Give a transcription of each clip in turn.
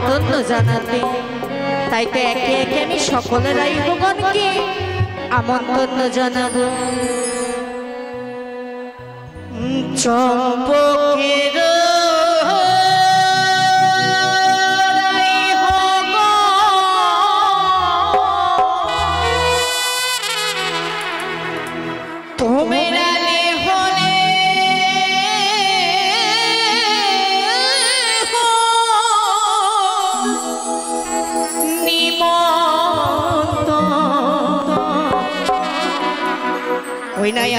আমন্ত্রণ জানাতে। তাই তো একে একে আমি সকলের আয়ুগণকে আমন্ত্রণ জানাবো। চম্পকের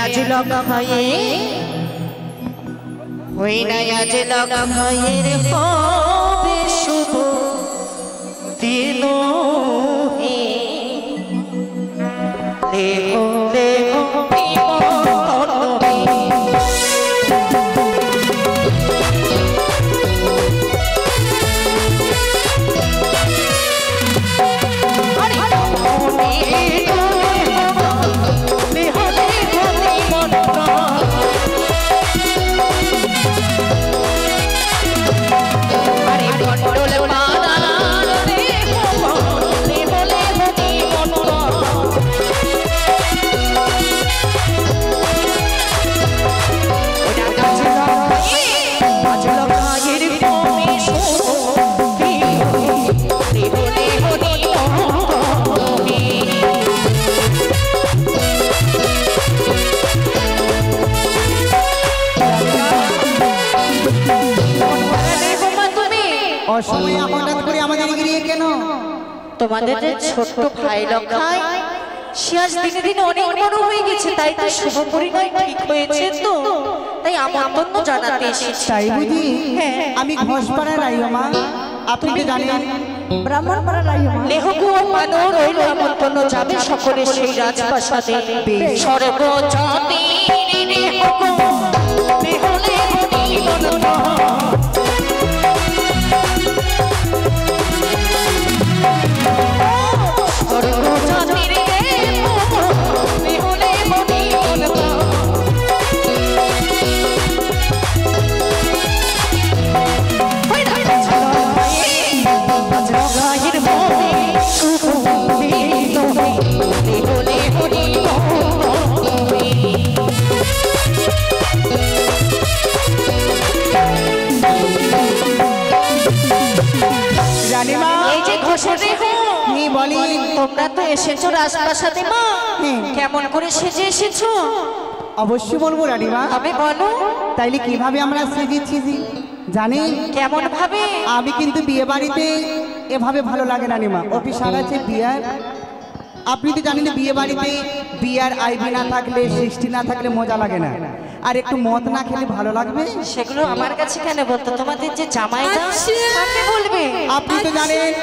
आज लगा भाई आज लगा भाई शुभ दिनों देखो देखो তোমাদের যে ছোট্ট ভাই লক্ষায় সে আজ দিনে দিনে অনেক বড় হয়ে গেছে, তাই তো শুভ পরিণয় ঠিক হয়েছে। তো তাই আমন্ত্রণ জানাতে এসেছি। তাই বুঝি? আমি ঘোষপাড়ার রাইমা, আপনি কি জানেন ব্রাহ্মণপাড়ার রাইমা। লেহকু মানর রইল আমন্ত্রণ যাবে সকলে সেই রাজপ্রাসাদে। সর্বজাতি লেহকু বেহলে নিমন্ত্রণ তোমরা তো এসেছো রাজপ্রাসাদে মা, কেমন করে সেজে এসেছো? অবশ্যই বলবো রানীমা। আমি বলো তাইলে কিভাবে আমরা সেজেছি জানি? কেমন ভাবে? আমি কিন্তু বিয়ে বাড়িতে এভাবে ভালো লাগে রানীমা। অফিসার আছে বিয়ার, আপনি তো জানেন বিয়ে বাড়িতে বিয়ার আইবি না থাকলে, সৃষ্টি না থাকলে মজা লাগে না। আর একটু মদ না খেলে ভালো লাগবে? সেগুলো আমার কাছে কেন বলতো? তোমাদের যে জামাইটা কাকে বলবে? আপনি তো জানেন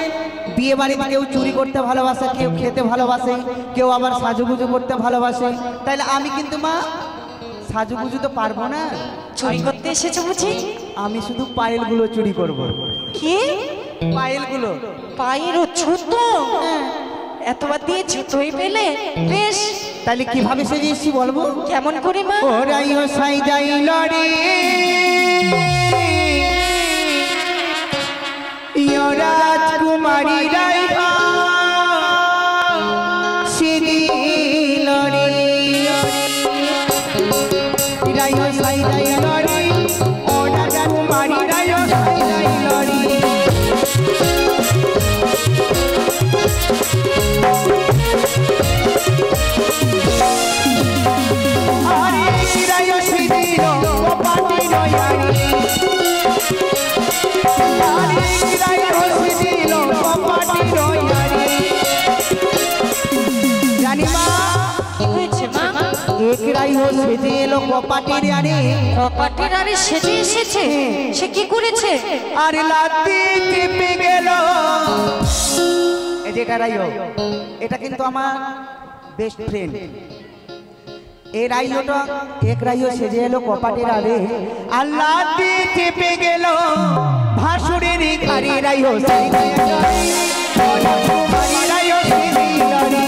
বিয়ে বাড়িতে কেউ চুরি করতে ভালোবাসে, কেউ খেতে ভালোবাসে, কেউ আবার সাজুগুজু করতে ভালোবাসে। তাইলে আমি কিন্তু মা সাজুগুজু তো পারবো না। চুরি করতে এসেছো বুঝি? আমি শুধু পায়েলগুলো চুরি করব। কি পায়েলগুলো? পায়ের জুতো? এতবার দিয়ে জুতোই পেলে? বেশ, তাহলে কিভাবে সেজেছি বলবো? কেমন করে মা? ও রাইও সাই যাই লড়ে ইয়ো রাজকুমারী রাই সিরি লড়ে রাইও সাই যাই লড়ে ও রাজকুমারী রাইও সাই যাই লড়ে সেজে এসেছে। সে কি করেছে? আরে লাতি টিপে গেল। এটা কিন্তু আমার বেস্ট ফ্রেন্ড। এই রাইওটা এক রাইও সেজে এলো কপাটের আরে, আর লাতি টিপে গেল ভাসুরের ঘাড়ি রাইও সাই গায় রাইও সিরি লড়ি।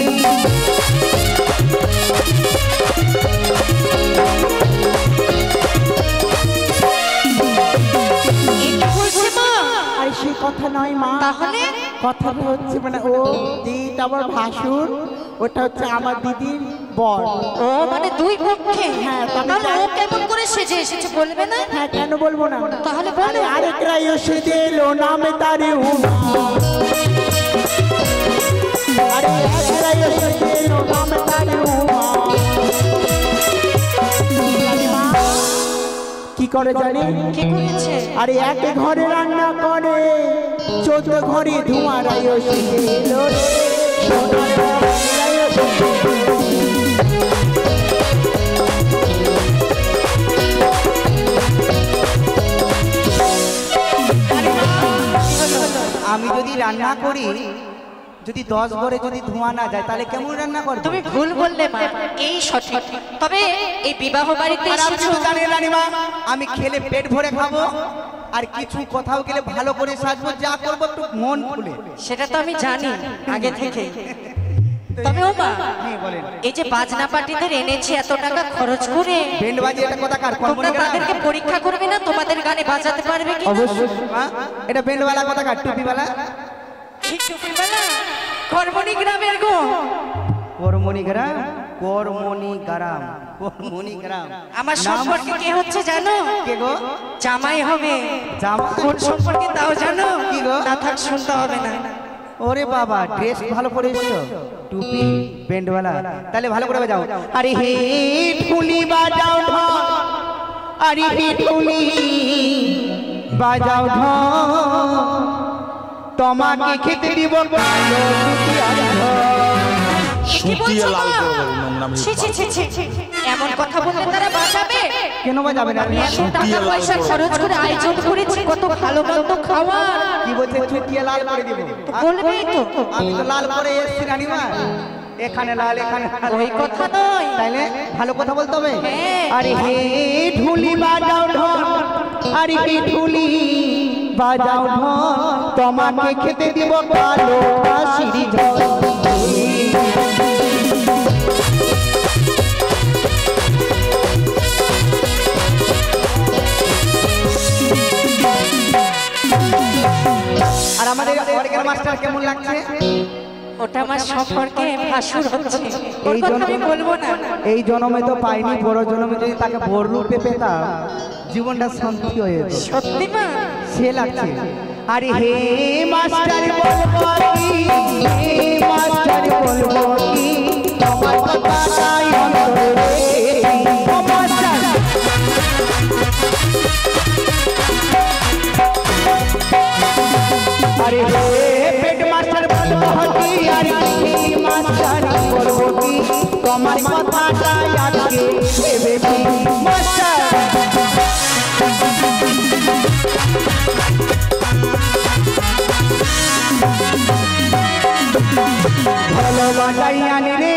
কথা নয় মা, তাহলে কথাটা হচ্ছে মানে ও দিদিটা আমার ভাসুর, ওটা হচ্ছে আমার দিদির বর। ও মানে দুই পক্ষে। হ্যাঁ, তবে তাহলে ও কেমন করে সেজে এসেছে বলবে না? হ্যাঁ কেন বলবো না, তাহলে বলো। আরেক রাইও সেজে এলো নামে তারে উমা, আরে এক রাইও সেজে এলো নামে তারে উমা। কি করে জানি? কি করেছে? আরে এক ঘরে রান্না করে 14 ঘরে ধোঁয়া, রাইও সেজে এলো রে, সোনার রাইও সেজে এলো। আমি যদি রান্না করি, যদি 10 ঘরে যদি ধোঁয়া না যায় তাহলে কেমন রান্না করব? তুমি ভুল বললে মা, এই সঠিক। তবে এই বিবাহ বাড়িতে আর আপনি এসেছো, তো জানেন রানীমা, আমি খেলে পেট ভরে খাবো, আর কিছু কোথাও গেলে ভালো করে সাজবো, যা করবো একটু মন খুলে। সেটা তো আমি জানি আগে থেকে। তবে ও মা, হ্যাঁ বলেন। এই যে বাজনা পার্টিদের এনেছি এত টাকা খরচ করে, বেন্ড বাজি এটা কথা কার? তোমরা তাদেরকে পরীক্ষা করবে না তোমাদের গানে বাজাতে পারবে কি? অবশ্যই এটা বেন্ডওয়ালা কথা কার? টুপিওয়ালা? ঠিক টুপিওয়ালা কর্মণি গ্রামের গো। করমণিগ্রাম, করমণিগ্রাম, করমণিগ্রাম। আমার সম্পর্কে কে হচ্ছে জানো? কে গো? জামাই হবে। জামাই? কোন সম্পর্কে তাও জানো? কি গো? না থাক, শুনতে হবে না। ওরে বাবা, ড্রেস ভালো করে এসছো, টুপি বেন্ডওয়ালা, তাহলে ভালো করে বাজাও। আরে হে ঢুলি বাজাও ঢোল, আরে হে ঢুলি বাজাও ঢোল, তোমাকে খেতে দিব কালো দুটি আলো। কি বলছো মা? ছি ছি ছি ছি ছি। এমন কথা বললে তারা বাঁচাবে? কেন বাজাবে না? আমি এত টাকা পয়সা খরচ করে আয়োজন করেছি, কত ভালো মন্দ খাওয়ার। কি বলছে? চুটিয়ে লাল করে দিব। তো বলবেই তো। আমি তো লাল করে এসেছি রানীমা, এখানে লাল এখানে লাল। ওই কথা নয়। তাইলে ভালো কথা বলতে হবে। হ্যাঁ। আরে হে ঢুলি বাজাও ঢোল, আরে হে ঢুলি বাজাও ঢোল, তোমাকে খেতে দিব কালো খাসির ঝোল। আর আমাদের অর্গের মাস্টার কেমন লাগছে? ওটা আমার সম্পর্কে ভাসুর হচ্ছে, ওর এই কথা জন্য আমি বলবো না। এই জন্মে তো পাইনি, বড় জন্মে যদি তাকে বড় রূপে পেতাম জীবনটা শান্তি হয়ে যেত। সত্যি মা? সে লাগছে। আরে হে মাস্টার বলবো কি, হে মাস্টার বলবো কি, তোমার কথাটাই অন্তরে রেখে। ও মাস্টার, আরে হে পেট মাস্টার বলবো কি, আরে হে মাস্টার বলবো কি, তোমার কথাটাই আজকে ভেবে মাস্টার। ভালো বাজাইয়ানি রে,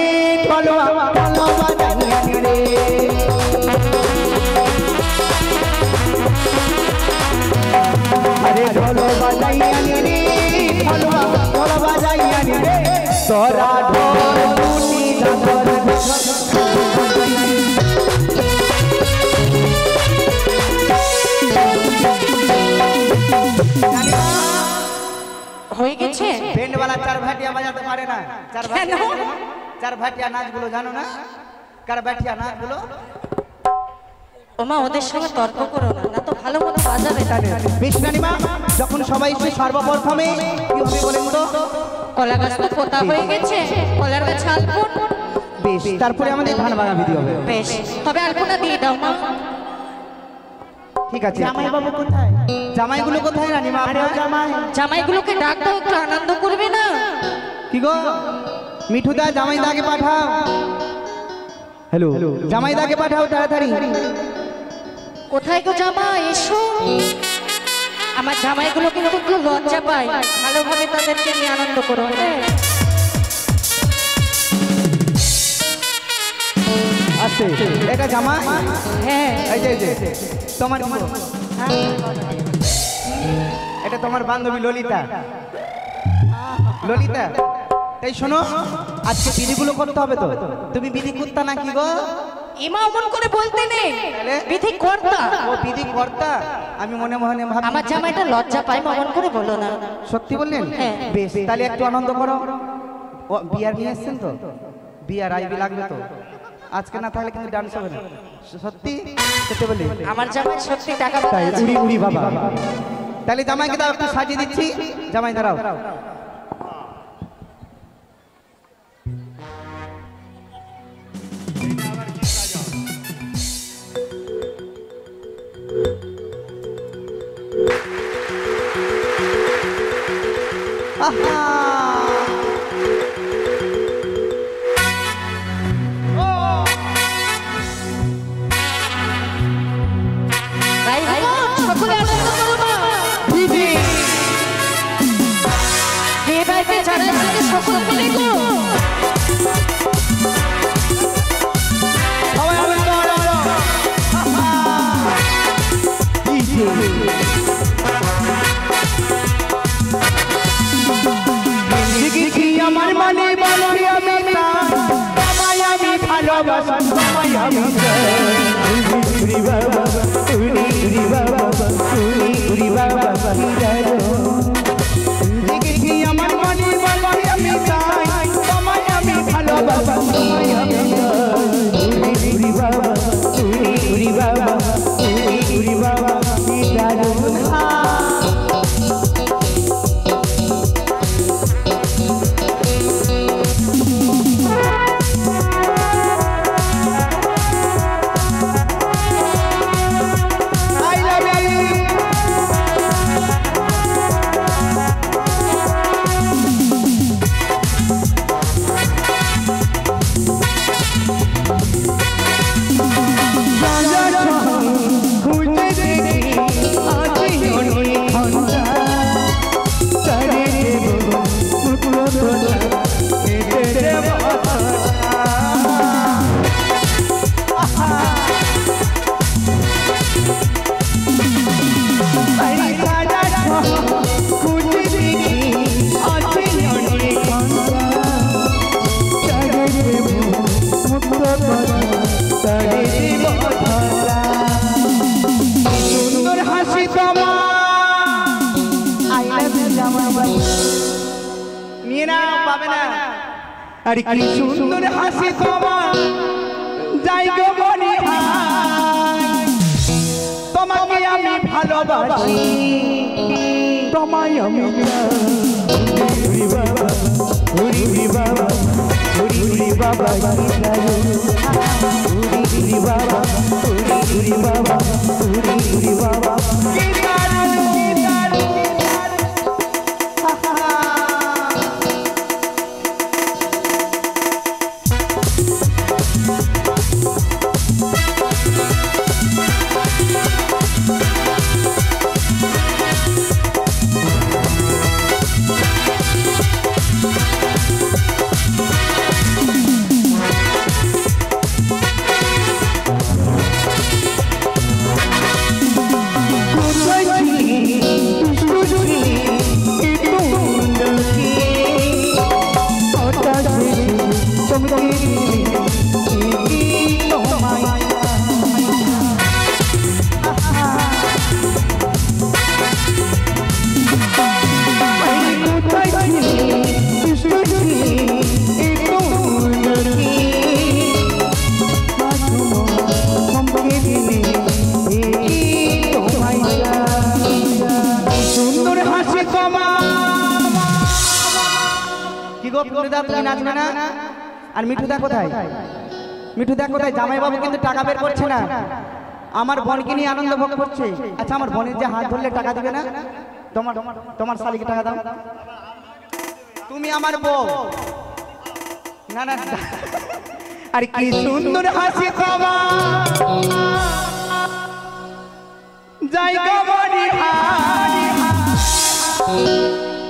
ভালো ভালো বাজাইয়ানি রে, আরে ভালো বাজাইয়ানি রে, ভালো ভালো বাজাইয়ানি রে, তোরা ঢোল টুটি দাদর। হয়ে গেছে? বেন্ডওয়ালা চার ভাটিয়া বাজাতে পারে না। চার কেন? চার ভাটিয়া নাচগুলো জানো না? কার ভাটিয়া নাচগুলো? ওমা, ওদের সঙ্গে তর্ক করো না, না তো ভালো মতো বাজাবে। বিষ্ণানিমা, যখন সবাই এসে সর্বপ্রথমে কি হবে বলেন তো? কলা গাছ তো পোতা হয়ে গেছে, কলার গাছ আলপন। বেশ, তারপরে আমাদের ধান ভাঙা বিধি হবে। বেশ, তবে আলপনা দিয়ে দাও মা। ঠিক আছে। জামাই বাবু কোথায়? জামাইগুলো কোথায় রানীমা? আরে জামাই, জামাইগুলোকে ডাক দাও, একটু আনন্দ করবে না? কি গো মিঠুদা, জামাইদাকে পাঠাও। হ্যালো, জামাইদাকে পাঠাও তাড়াতাড়ি। কোথায় গো জামাই? এসো। আমার জামাইগুলো কিন্তু একটু লজ্জা পায়, ভালোভাবে তাদেরকে নিয়ে আনন্দ করো। আসছে এটা জামাই? হ্যাঁ। এই যে তোমার কি গো? এটা তোমার বান্ধবী ললিতা। ললিতা, এই শোনো, আজকে বিধিগুলো করতে হবে তো। তুমি বিধি করতে না কি গো? ইমা অমন করে বলতে নেই, বিধি কর্তা। ও বিধি কর্তা, আমি মনে মনে ভাবি আমার জামাইটা লজ্জা পায়, অমন করে বলো না। সত্যি বললেন? হ্যাঁ। বেশ, তাহলে একটু আনন্দ করো। ও বিয়ার নিয়ে এসছেন তো, বিয়ার আইবি লাগবে তো, আজকে না তাহলে কিন্তু ডান্স হবে না। সত্যি সত্যি বললেন? আমার জামাই সত্যি টাকা তাই আছে। উড়ি উড়ি বাবা। তাহলে জামাইকে দাও, একটু সাজিয়ে দিচ্ছি। জামাই দাঁড়াও। আহা সকলে আনন্দ করো মা। বিধি বিয়ে বাড়িতে যারা এসেছে সকলে মিলে গো। সবাই আনন্দ করো। আহা বিধি দেখি আমার মানে বলি আমি না, তোমায় আমি ভালোবাসি, তোমায় আমি উড়ি বাবা উড়ি বাবা উড়ি বাবা দেখি আমার মানে বলি আমি চাই, তোমায় আমি ভালোবাসি, তোমায় আমি উড়ি বাবা উড়ি বাবা উড়ি বাবা দারুণ সুন্দর হাসি তোমার নিয়ে না পাবে না। আরে কি সুন্দর হাসি তোমার যাই গো মনে হয়, তোমাকে আমি ভালোবাসি, তোমায় আমি উড়ি বাবা উড়ি বাবা উড়ি বাবা উড়ি বাবা উড়ি বাবা উড়ি বাবা আর মিঠুদা কোথায়? মিঠুদা কোথায়? জামাইবাবু কিন্তু টাকা বের করছে না, আমার বোনকে নিয়ে আনন্দ ভোগ করছে। আচ্ছা আমার বোনের যে হাত ধরলে টাকা দিবে না? তোমার তোমার শালিকে টাকা দাও। তুমি আমার বউ না না। আর কি সুন্দর হাসি তোমার জায়গা বাড়ি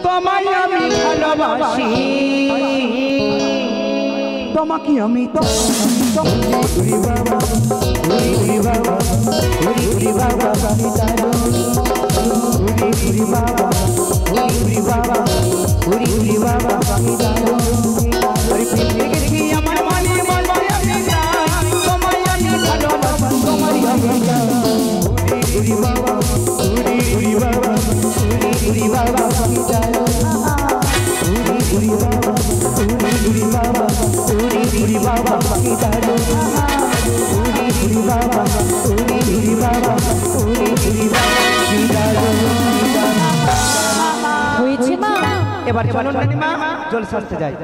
তোমায় আমি ভালোবাসি, তোমাকে আমি উড়ি বাবা উড়ি বাবা উড়ি বাবা উড়ি বাবা উড়ি বাবা উড়ি বাবা আরে দেখি আমার মানে আমি তোমায় হয়েছে মা? এবার চলুন রানীমা জল সাজতে যাই।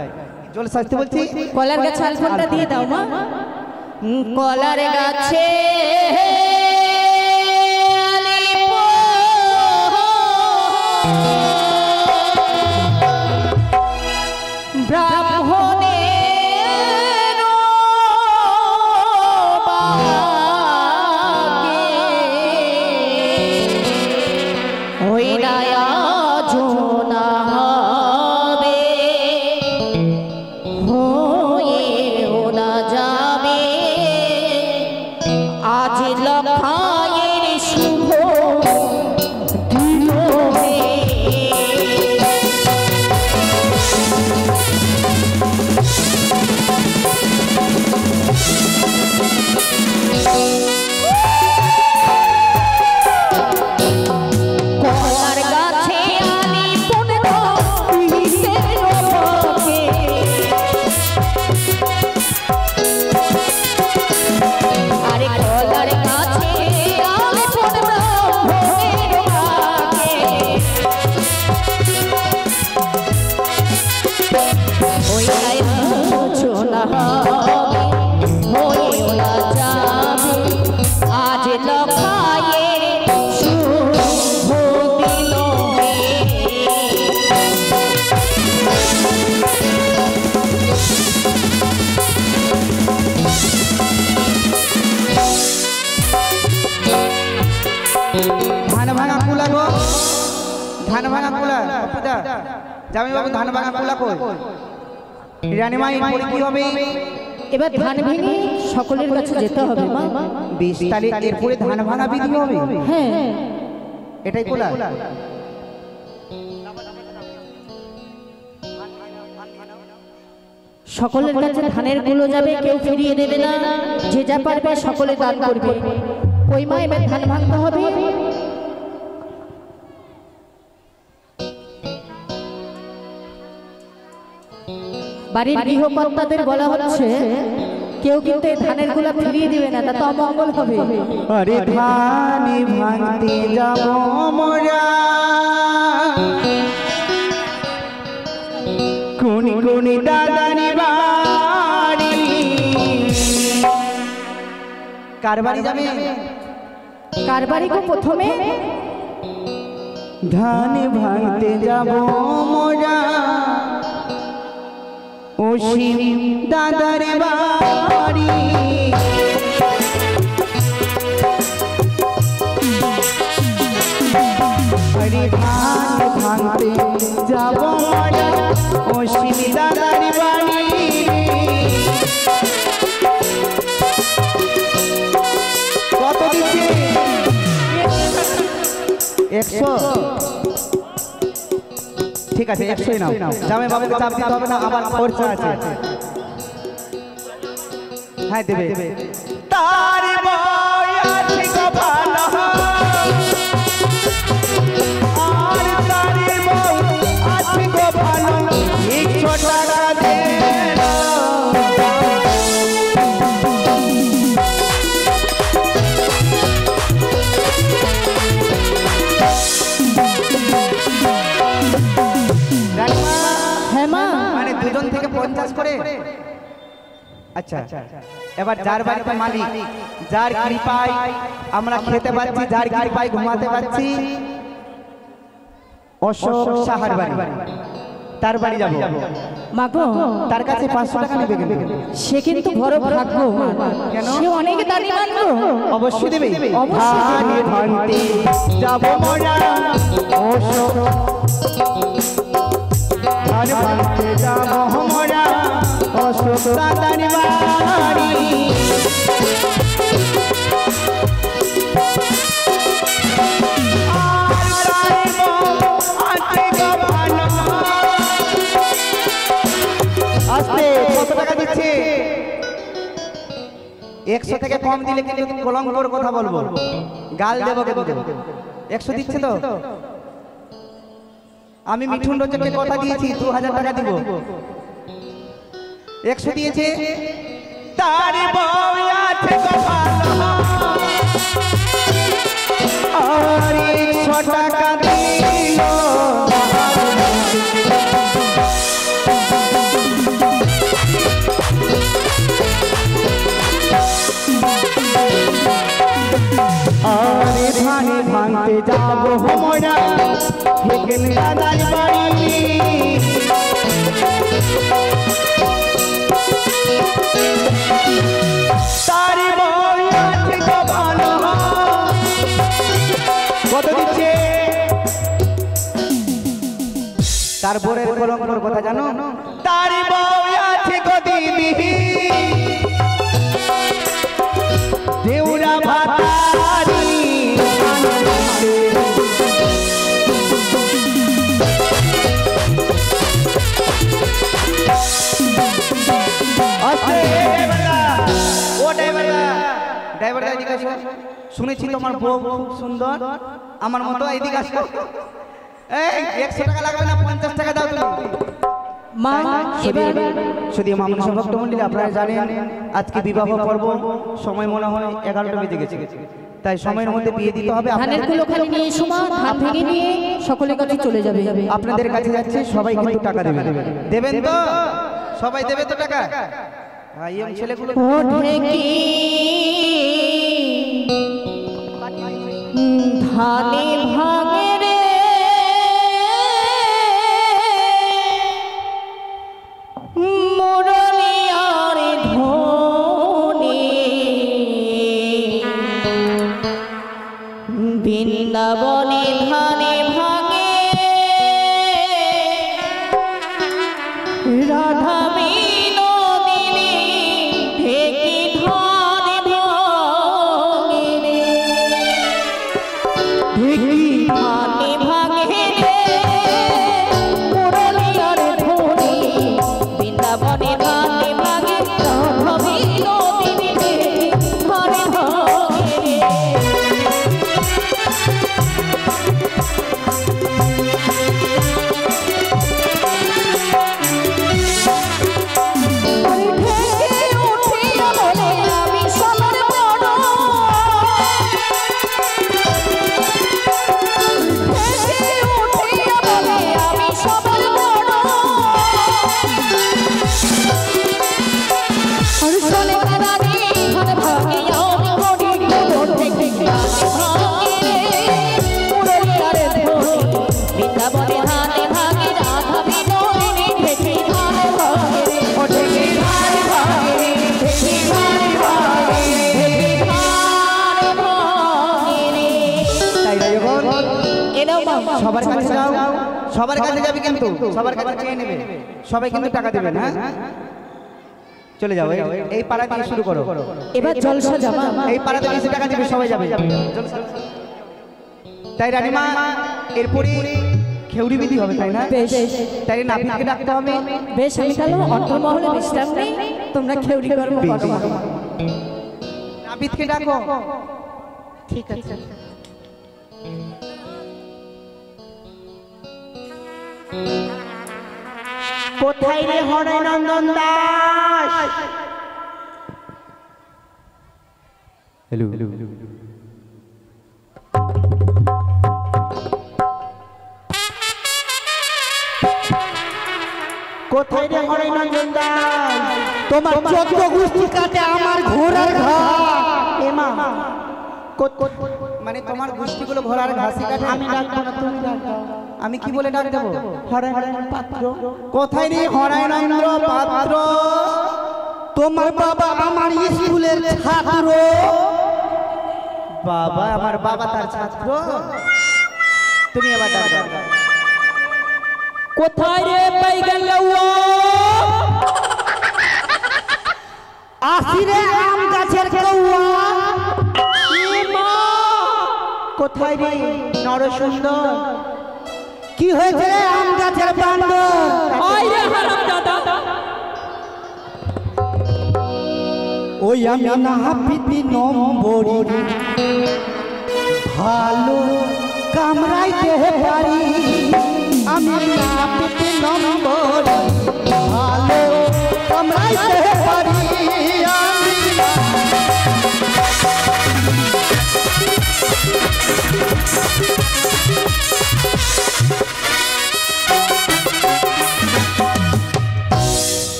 জল সাজতে বলছি। কলার গাছে আলপনাটা দিয়ে দাও মা। কলার গাছে জামাই বাবু ধান ভাঙা কুলা কই? রানীমা এরপরে কি হবে? এবার ধান ভেঙে সকলের কাছে যেতে হবে মা। 20 তারিখ এরপরে ধান ভাঙা বিধি হবে। হ্যাঁ এটাই কুলা। সকলের কাছে ধানের গুলো যাবে, কেউ ফিরিয়ে দেবে না। যে যা পারবে সকলে দান করবে। কই মা এবার ধান ভাঙতে হবে। বাড়ির গৃহকর্তাদের বলা হচ্ছে কেউ কিন্তু এই ধানের গুলা ফিরিয়ে দিবে না, তা তো অমঙ্গল হবে। আরে ধান ভাঙতে যাব মোরা কোনি কোনি দাদানি বাড়ি। কার বাড়ি যাবে? কার বাড়ি গো প্রথমে? ধান ভাঙতে যাব মোরা অসীম দাদার বাড়ি। আরে ধান ভাঙতে যাব মোরা অসীম দাদার বাড়ি। কত দিচ্ছে? 100। ঠিক আছে 100 নাও। জামাই বাবুকে চাপ দিতে হবে না, আবার খরচা আছে। হ্যাঁ দেবে। তার বয় আছে গো ভালো, আর তার বউ আছে গো ভালো, 100 টাকা দে। মানে দুজন থেকে 50 করে। আচ্ছা এবার যার বাড়িতে মালিক, যার কৃপায় আমরা খেতে পাচ্ছি, যার কৃপায় ঘুমাতে পাচ্ছি, অশোক সাহার বাড়ি, তার বাড়ি যাব। মাগো তার কাছে 500 টাকা নেবে কিন্তু। সে কিন্তু বড় ভাগ্য। কেন? সে অনেক দানি মানলো। অবশ্যই দেবে। অবশ্যই দেবে। ধান ভাঙতে যাব মোরা অশোক, ধান ভাঙতে যাব মোরা অশোক দাদার বাড়ি। আস্তে কত টাকা দিচ্ছে? 100 থেকে কম দিলে কিন্তু কলঙ্কর কথা বলবো, গাল দেবো কিন্তু। 100 দিচ্ছে তো? আমি মিঠুন রঞ্জনকে কথা দিয়েছি 2000 টাকা দিব। 100 দিয়েছে। তার বউ আছে গো ভালো, আর 100 টাকা দিল। যাবো ময়না এখানে দাদার বাড়ি তার বউ আছে গো ভালো কত দিচ্ছে তার বোরের কলঙ্কর কথা জানো তার বউ আছে গো দিদি দেউরা ভাতারি শুনেছি তোমার বউ খুব সুন্দর আমার মতো এদিকে আসো এই 100 টাকা লাগবে না 50 টাকা দাও তুমি মা এবার শুধু মামুন ভক্ত মন্ডলী আপনারা জানেন আজকে বিবাহ পর্ব সময় মনে হয় 11টা বেজে গেছে তাই সময়ের মধ্যে বিয়ে দিতে হবে ধানের কুলোখানি নিয়ে এসো মা ধান ভেঙে নিয়ে সকলের কাছে চলে যাবে আপনাদের কাছে যাচ্ছে সবাই কিন্তু টাকা দেবেন দেবেন তো সবাই দেবে তো টাকা হ্যাঁ এই ছেলেগুলো ওঠে কি ধানে ভাঙে রে মুরলিয়ার ধ্বনি বৃন্দাবনে ধানে ভাঙে রাধা বিনোদিনী ঢেকি ধানে ভাঙে রে ঢেকি ধানে ভাঙে রে মুরলিয়ার ধ্বনি বৃন্দাবনে ধানে ভাঙে রাধা বিনোদিনী ঢেকি ধানে ভাঙে রে সবার কাছে যাও সবার কাছে যাবে কিন্তু সবার কাছে চেয়ে নেবে সবাই কিন্তু টাকা দেবেন হ্যাঁ চলে যাও এই পাড়া দিয়ে শুরু করো এবার জলসা জামা এই পাড়াতে বেশি টাকা দেবে সবাই যাবে তাই রানীমা এরপরে খেউড়ি বিধি হবে তাই না বেশ তাই নাপিতকে ডাকতে হবে বেশ আমি তাহলে অন্তর্মহলে বিশ্রাম নেই তোমরা খেউড়ি কর্ম করো নাপিতকে ডাকো ঠিক আছে কোথায় রে হরে নন্দন দাস হ্যালো কোথায় রে হরে নন্দন দাস তোমার 14 গুষ্টি কাটে আমার ঘোড়ার ঘাস এমা মানে তোমার গুষ্টিগুলো ঘোড়ার ঘাসি কাটে আমি ডাকবো না তুমি ডাকো আমি কি বলে ডাক দেব হরায়নন্দ্র পাত্র কোথায় রে হরায়নন্দ্র পাত্র তোমার বাবা আমার স্কুলের ছাত্র বাবা আমার বাবা তার ছাত্র তুমি এবার ডাক দাও কোথায় রে পাইগেল আসি রে আম গাছের কৌয়া কোথায় রে নরসুন্দর কি হয়েছে রে আম গাছের বান্দর ওই আমি না পিতি নম্বরি ভালো কামড়াইতে পারি আমি না পিতি নম্বরি ভালো কামড়াইতে পারি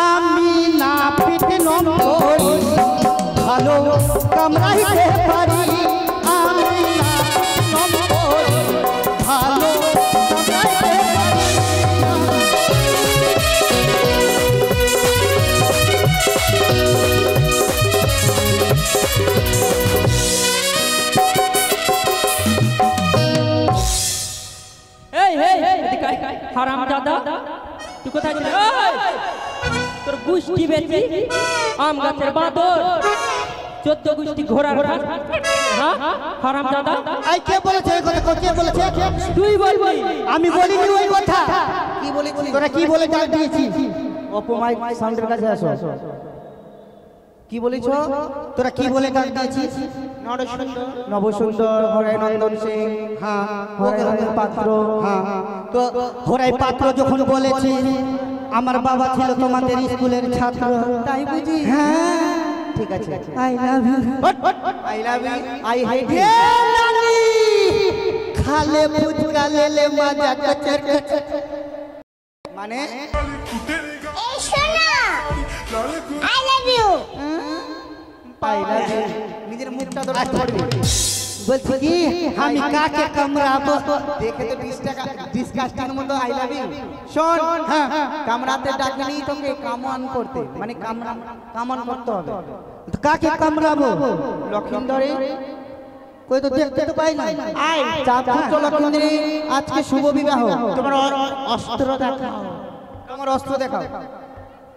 আমি না পিতে নম্বরি ভালো কামড়াইতে পারি আমি না নম্বরি তুই কোথায় ছিলি? ওই! তোর গুষ্টি বেচি আম গাছের বাঁদর 14 গুষ্টি ঘোড়ার ঘাস। হ্যাঁ হারাম দাদা আই কে বলেছে এই কথা? কে বলেছে? তুই বলবি। আমি বলিনি ওই কথা। কি বলেছিস? তোরা কি বলে ডাক দিয়েছিস? অপমাইক সাউন্ডের কাছে আসো। কি বলেছ? তোরা কি বলে ডাক দিয়েছিস? নবসুন্দর, হরাই নন্দন সিং, হ্যাঁ হরাই নন্দন পাত্র। হ্যাঁ তো হরাই পাত্র যখন বলেছে আমার বাবা ছিল তোমাদের স্কুলের ছাত্র, তাই বুঝি? হ্যাঁ ঠিক আছে। I love you. I love you, I hate you. খালে ফুচকা লেলে মজা কচর কচর। মানে এই শোনা I love you I love you নিজের মুখটা ধরে পড়বি। বলছি কি আমি কাকে কামড়াবো? দেখে তো ডিসকাস্টিং মতো আই লাভ ইউ। শোন, হ্যাঁ কামরাতে ডাকনি তোকে কামান করতে, মানে কামান করতে হবে। তো কাকে কামড়াবো? লক্ষিন্দরে কই তো দেখতে তো পাই না। আয় চাপুত্র লক্ষিন্দরে আজকে শুভ বিবাহ। তোমার অস্ত্র দেখাও। তোমার অস্ত্র দেখাও।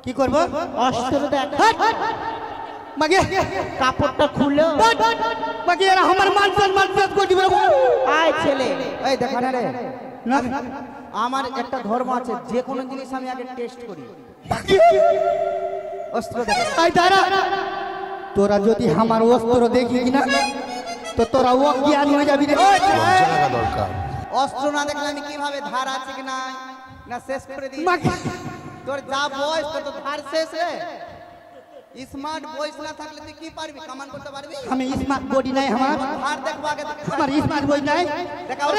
কি করব? অস্ত্র দেখাও। মাগে কাপড়টা খুলো। মাগে এরা আমার মানসান করে দিবে। আয় ছেলে, এই দেখা না রে। না আমার একটা ধর্ম আছে, যে কোনো জিনিস আমি আগে টেস্ট করি। অস্ত্র দেখা। আই দাঁড়া। তোরা যদি আমার অস্ত্র দেখি কিনা তো তোরা অজ্ঞান হয়ে যাবি রে। অস্ত্র না দেখলে আমি কিভাবে ধার আছে কি না না শেষ করে দিই। মাগে তোর যা বয়স তোর তো ধার শেষ রে। স্মার্ট বয়স না থাকলে তুই কি পারবি? কামান করতে পারবি? আমি স্মার্ট বডি নাই আমার। ধার দেখবো আগে। আমার স্মার্ট বডি নাই। দেখাও।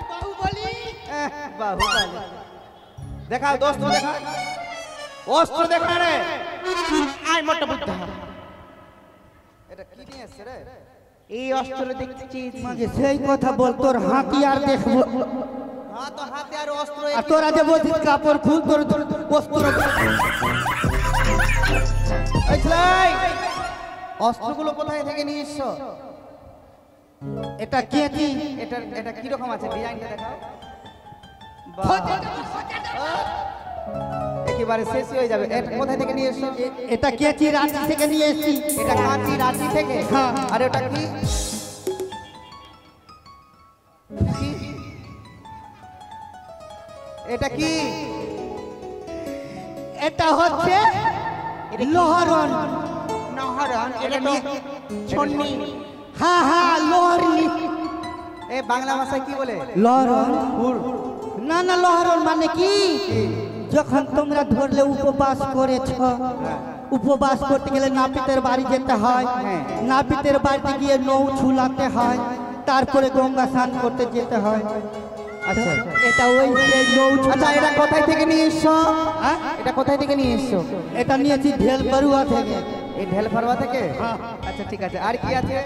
বাহুবলি। বাহুবলি। দেখাও অস্ত্র দেখা। অস্ত্র দেখা রে। আয় মোটা বুদ্ধা। এটা কি নিয়ে এসেছে রে? এই অস্ত্র দেখছিস? মাগে সেই কথা বল, তোর হাতিয়ার দেখবো। হ্যাঁ তো হাতে আর অস্ত্র। আর তোরা যে বলছিস কাপড় খুল, তোর অস্ত্র। এই ছেলে, অস্ত্রগুলো কোথায় থেকে নিয়ে এসছো? এটা কেজি। এটা কি রকম আছে? ডিজাইনটা দেখাও। একেবারে শেষ হয়ে যাবে। এটা কোথায় থেকে নিয়ে এসছো? এটা কেজি রাঁচি থেকে নিয়ে এসেছি। এটা কাঁচি রাঁচি থেকে? হ্যাঁ। আর ওটা কি? এটা কি? এটা হচ্ছে লোহারন। নহরন। এটা তো ছন্নি। হ্যাঁ হ্যাঁ লোহারনি। এ বাংলা ভাষায় কি বলে? লোহারন। না না লোহারন মানে কি? যখন তোমরা ধরলে উপবাস করেছ, উপবাস করতে গেলে নাপিতের বাড়ি যেতে হয়। নাপিতের বাড়িতে গিয়ে নৌ ছুলাতে হয়, তারপরে গঙ্গা স্নান করতে যেতে হয়। আচ্ছা, এটা ওই সেই নৌ আচ্ছা, এটা কোথায় থেকে নিয়ে এসছো? হ্যাঁ? এটা কোথায় থেকে নিয়ে এসছো? এটা নিয়েছি ঢেলবারুয়া থেকে। এই ঢেল ফারবা থেকে? আচ্ছা ঠিক আছে। আর কি আছে?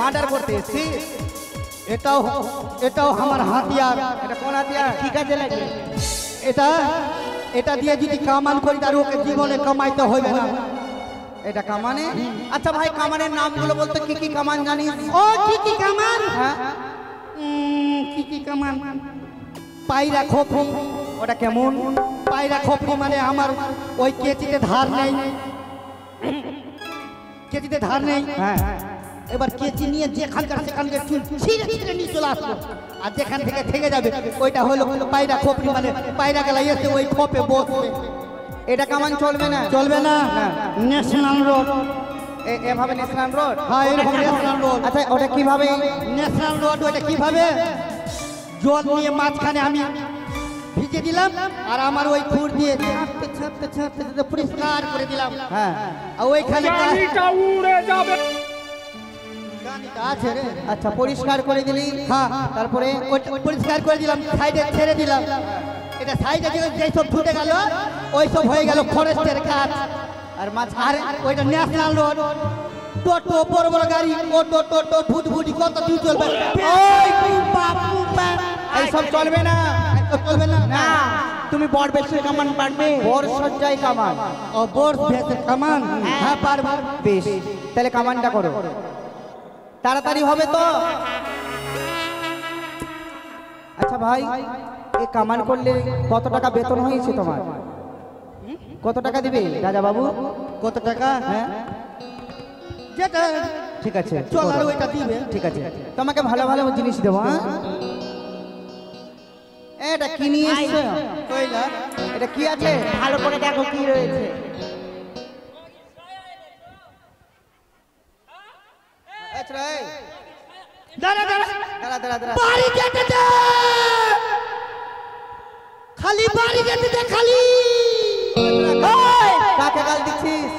মার্ডার করতে এসছি। এটাও আমার হাতিয়ার। এটা কোন হাতিয়ার? কি কাজে লাগে? এটা দিয়ে যদি কামান করি তার ওকে জীবনে কামাইতে হবে না। এটা কামানে? আচ্ছা ভাই, কামানের নামগুলো বলতে কি কি কামান জানিস? ও কি কি কামান? হ্যাঁ, কি কি কামান? পায়রা খোপরি। ওটা কেমন? পায়রা খোপরি মানে আমার ওই কেচিতে ধার নেই। কেচিতে ধার নেই। হ্যাঁ, এবার কেচি নিয়ে যেখানকার সেখানকার চুল ছিঁড়ে ছিঁড়ে নিয়ে চলে আসবো। আর যেখান থেকে থেকে যাবে ওইটা হলো পায়রা খোপরি, মানে পায়রা গেলা এসে ওই খোপে বসবে। এটা কামান চলবে না? চলবে না। National road. এভাবে ন্যাশনাল রোড? হ্যাঁ এরকম ন্যাশনাল রোড। আচ্ছা, ওটা কিভাবে? ন্যাশনাল রোড ওইটা কিভাবে? জল নিয়ে মাঝখানে আমি ভিজে দিলাম, আর আমার ওই খুর দিয়ে ছাপতে ছাপতে ছাপতে ছাপতে পরিষ্কার করে দিলাম। হ্যাঁ, আর ওইখানে উড়ে যাবে। গানিটা আছে রে। আচ্ছা, পরিষ্কার করে দিলি? হ্যাঁ তারপরে? ওইটা পরিষ্কার করে দিলাম, সাইডে ছেড়ে দিলাম। এটা সাইডে যেই সব ছুটে গেল ওই সব হয়ে গেল ফরেস্টের কাজ। আর আর ওইটা ন্যাশনাল রোড। টোটো বড় বড় গাড়ি, অটো টোটো ভুটভুটি কত দূর চলবে। এইসব চলবে না। চলবে না। না, তুমি বর বেশে কামান পারবে? বর সজ্জায় কামান। ও বর বেশে কামান? হ্যাঁ পারবো। বেশ, তাহলে কামানটা করো, তাড়াতাড়ি হবে তো। আচ্ছা ভাই, এই কামান করলে কত টাকা বেতন হয়েছে তোমার? কত টাকা দিবে রাজা বাবু? কত টাকা? হ্যাঁ যেটা ঠিক আছে, চল আর ওইটা দিবে। ঠিক আছে, তোমাকে ভালো ভালো জিনিস দেবো। হ্যাঁ, এটা কি নিয়ে এসছো? কইলা এটা কি আছে? ভালো করে দেখো কি রয়েছে। আচ্ছা দাঁড়া দাঁড়া দাঁড়া দাঁড়া দাঁড়া, বাড়ি যেতে দে, খালি বাড়ি যেতে দে খালি। কাকে গাল দিচ্ছিস?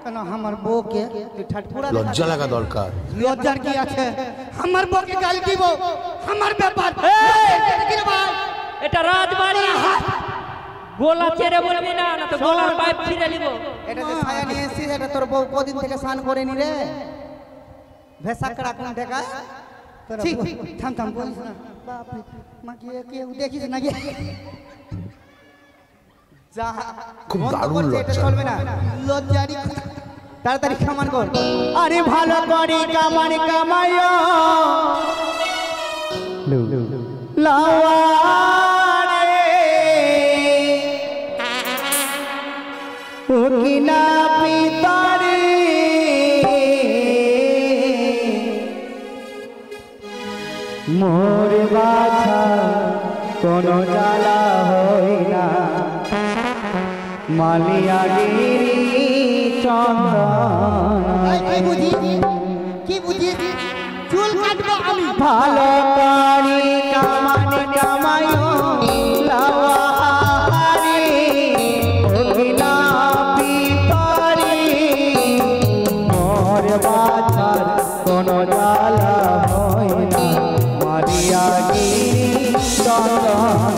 কেন আমার বউকে? তুই ঠাটপুরা লজ্জা লাগা দরকার। লজ্জার কি আছে? আমার বউকে গালি দিব, আমার ব্যাপার। এটা রাজবাড়ি, গোলা চেরে বলবি না, না তো গোলার পাইপ ছিঁড়ে নিব। এটা যে ছায়া নিয়ে এসেছিস, এটা তোর বউ কদিন থেকে স্নান করেনি রে? ভেসাকড়া কোন দেখা? ঠিক থাম থাম বলিস না। বাপ রে, মা কি কেউ দেখিস নাকি? যা খুব বন্ধ দারুণ করছে, এটা লজ্জা। চলবে না। লজ্জারি তাড়াতাড়ি কামান কর। আরে ভালো করে কামান কামাইও লাওয়ারে ও কিনা পিতারে মোর বাছা কোন জ্বালা হয় না মালিয়াগিরি চন্দন। কি বুঝি কি বুঝি? চুল কাটবো আমি। ভালো করি কামান কামাইও লাওয়ারি ওগিনা পিতারি মোর বাছার কোন জ্বালা হয় না মালিয়াগিরি চন্দন।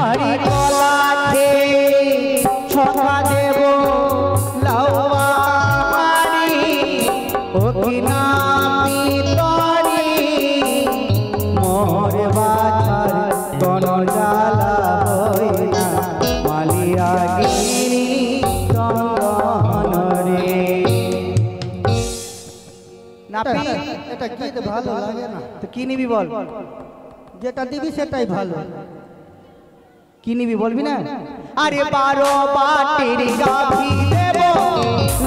আরে কলা খেয়ে ছকা দেব লাওয়ারি ও কিনা পিতরি মোর বাছার কোন জ্বালা হয় না মালিয়াগিরি চন্দন রে। নাপি এটা কি ভালো লাগে না? তো কি নিবি বল? যেটা দিবি সেটাই ভালো। কি নিবি বলবি না? আরে 12 বাটির গাভী দেব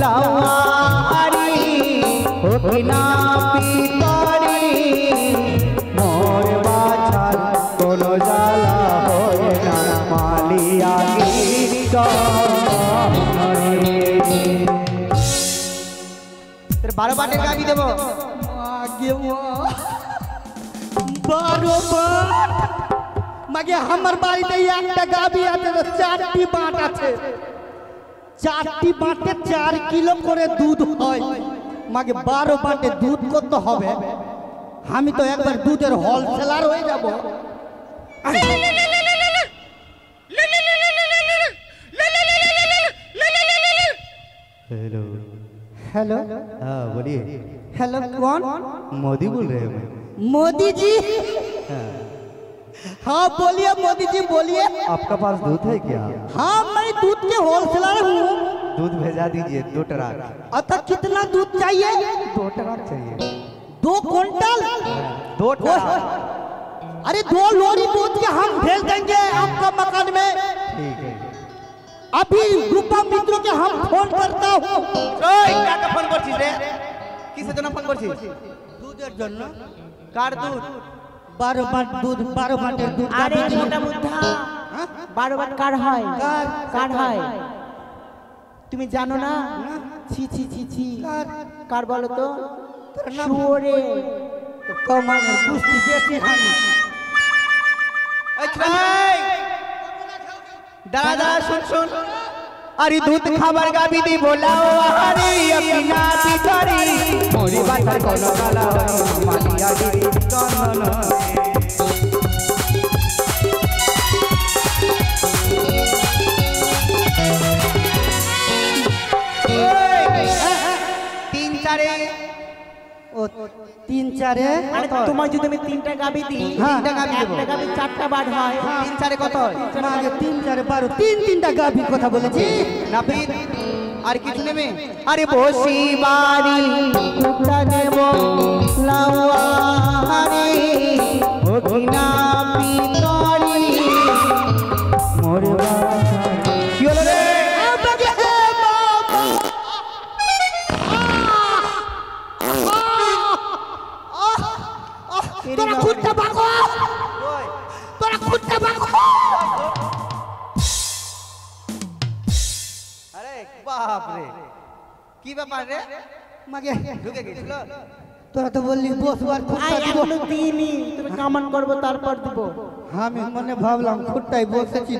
লাওয়ারি ও কিনা পিতরি মোর বাছার কোন জ্বালা হয় না মালিয়াগিরি চন্দন রে। তোর 12 বাটির গাভী দেব। আগে 12 বাট মাগে আমার বাড়িতে একটা গাভী আছে, 4টি বাট আছে। 4টি বাটে 4 কিলো করে দুধ হয়। মাগে 12 বাটে দুধ কত হবে? আমি তো একবার দুধের হোলসেলার হয়ে যাব। हेलो हेलो, हाँ बोलिए। हेलो कौन? मोदी बोल रहे हैं? मोदी जी? हाँ बोलिए मोदी जी बोलिए। आपका पास दूध है क्या? हाँ मैं दूध के होलसेलर हूँ। दूध भेजा दीजिए 2 ट्रक। अच्छा कितना दूध चाहिए? 2 ट्रक चाहिए। 2 क्विंटल? 2 ट्रक। अरे 2 लोरी दूध के हम भेज देंगे आपका मकान में। ठीक है। अभी रूपा मित्रों के हम फोन करता हूँ। কাকে ফোন করছিস রে? কিসের জন্য ফোন করছিস? दूधেर জন্য। কার দুধ? 12 बाट दूध, 12 बाटेर दूध। আরে মোটা বুদ্ধা 12 বার কার হয়? কার হয় তুমি জানো না? ছি ছি ছি ছি, কার বলো তো? শুয়োরে। तो कमाने कुश्ती बेटी हानि। আচ্ছা দাদা দাদা শুন শুন। আরে দুধ খাবার গাবি দি বলাও আরে অকিনা পিতরি মোরি বাছার কোন জ্বালা হয় না মালিয়াগিরি চন্দন রে। তিন চারে মানে তোমার যদি আমি 3টা গাবি দিই, হ্যাঁ। 3টা গাবি দেবো, 3টা গাবি 4টা বার হয়, 3 4 কত হয়? মাগে 3 4 12 তিনটা গাভীর কথা বলেছি। নাপিত আর কিছু নেবে? আরে বসি বাড়ি কুটা দেব লাওয়ারে ওকিনা পিতরি মোরে বাবা কি হলো রে? তোরা খুঁটটা বাগো, তোরা খুঁটটা বাগো। আরে বাপ রে, কি ব্যাপার রে? মাগে ঢুকে গেছিল? তোরা তো বললি বসবার খুঁটটা দিব। দিইনি, তুমি কামান করবো তারপর দিব। আমি মনে ভাবলাম খুঁটটাই বসেছি।